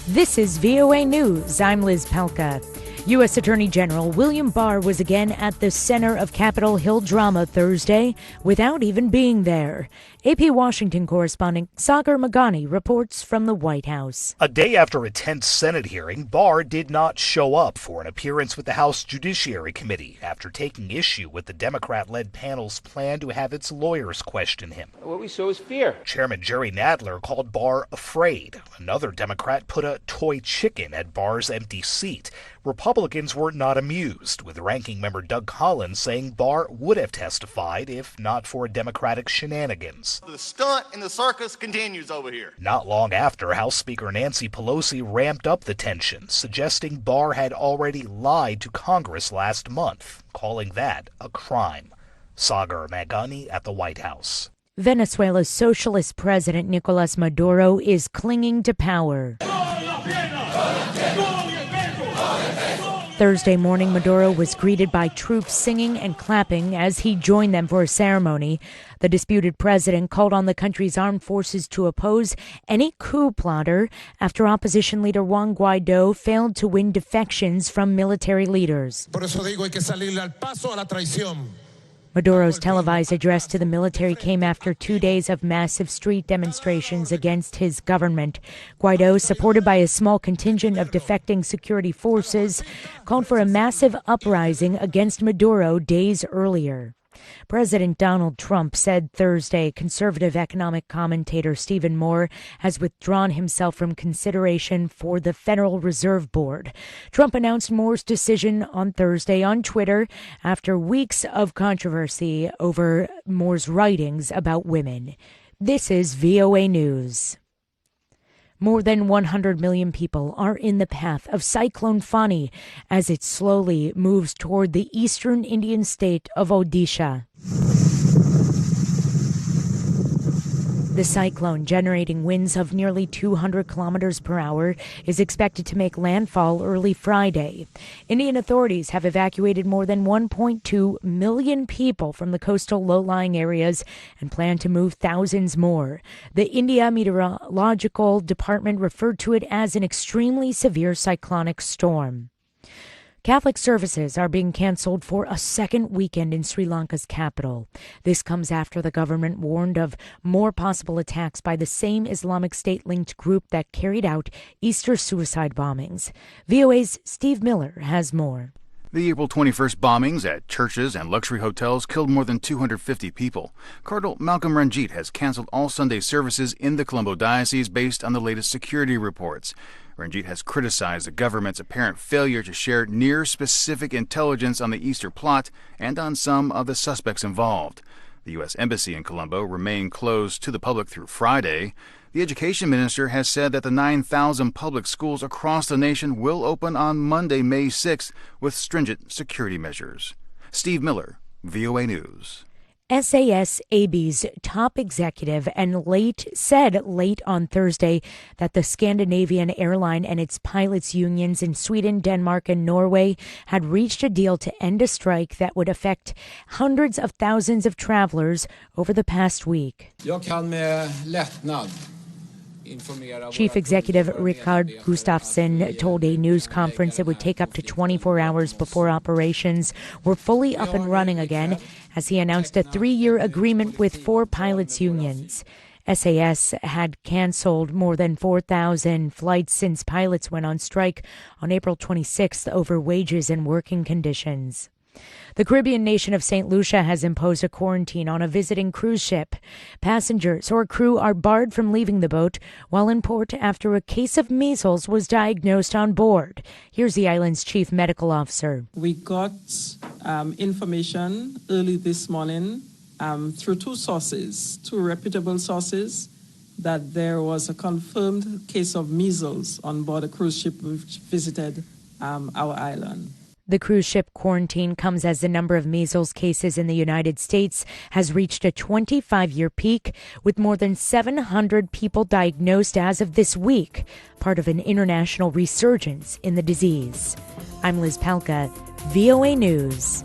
This is VOA News. I'm Liz Palka. U.S. Attorney General William Barr was again at the center of Capitol Hill drama Thursday without even being there. AP Washington correspondent Sagar Meghani reports from the White House. A day after a tense Senate hearing, Barr did not show up for an appearance with the House Judiciary Committee after taking issue with the Democrat-led panel's plan to have its lawyers question him. What we saw is fear. Chairman Jerry Nadler called Barr afraid. Another Democrat put a toy chicken at Barr's empty seat. Republicans were not amused, with Ranking Member Doug Collins saying Barr would have testified if not for Democratic shenanigans. The stunt and the circus continues over here. Not long after, House Speaker Nancy Pelosi ramped up the tension, suggesting Barr had already lied to Congress last month, calling that a crime. Sagar Meghani at the White House. Venezuela's socialist president Nicolas Maduro is clinging to power. Thursday morning, Maduro was greeted by troops singing and clapping as he joined them for a ceremony. The disputed president called on the country's armed forces to oppose any coup plotter after opposition leader Juan Guaido failed to win defections from military leaders. Maduro's televised address to the military came after 2 days of massive street demonstrations against his government. Guaido, supported by a small contingent of defecting security forces, called for a massive uprising against Maduro days earlier. President Donald Trump said Thursday conservative economic commentator Stephen Moore has withdrawn himself from consideration for the Federal Reserve Board. Trump announced Moore's decision on Thursday on Twitter after weeks of controversy over Moore's writings about women. This is VOA News. More than 100 million people are in the path of Cyclone Fani as it slowly moves toward the eastern Indian state of Odisha. The cyclone, generating winds of nearly 200 kilometers per hour, is expected to make landfall early Friday. Indian authorities have evacuated more than 1.2 million people from the coastal low-lying areas and plan to move thousands more. The India Meteorological Department referred to it as an extremely severe cyclonic storm. Catholic services are being canceled for a second weekend in Sri Lanka's capital. This comes after the government warned of more possible attacks by the same Islamic State-linked group that carried out Easter suicide bombings. VOA's Steve Miller has more. The April 21st bombings at churches and luxury hotels killed more than 250 people. Cardinal Malcolm Ranjit has canceled all Sunday services in the Colombo Diocese based on the latest security reports. Ranjit has criticized the government's apparent failure to share near-specific intelligence on the Easter plot and on some of the suspects involved. The U.S. Embassy in Colombo remained closed to the public through Friday. The education minister has said that the 9,000 public schools across the nation will open on Monday, May 6th, with stringent security measures. Steve Miller, VOA News. SAS-AB's top executive said late on Thursday that the Scandinavian airline and its pilots' unions in Sweden, Denmark, and Norway had reached a deal to end a strike that would affect hundreds of thousands of travelers over the past week. Chief Executive Rickard Gustafsson told a news conference it would take up to 24 hours before operations were fully up and running again, as he announced a 3-year agreement with 4 pilots' unions. SAS had canceled more than 4,000 flights since pilots went on strike on April 26th over wages and working conditions. The Caribbean nation of St. Lucia has imposed a quarantine on a visiting cruise ship. Passengers or crew are barred from leaving the boat while in port after a case of measles was diagnosed on board. Here's the island's chief medical officer. We got information early this morning through 2 reputable sources, that there was a confirmed case of measles on board a cruise ship which visited our island. The cruise ship quarantine comes as the number of measles cases in the United States has reached a 25-year peak, with more than 700 people diagnosed as of this week, part of an international resurgence in the disease. I'm Liz Palka, VOA News.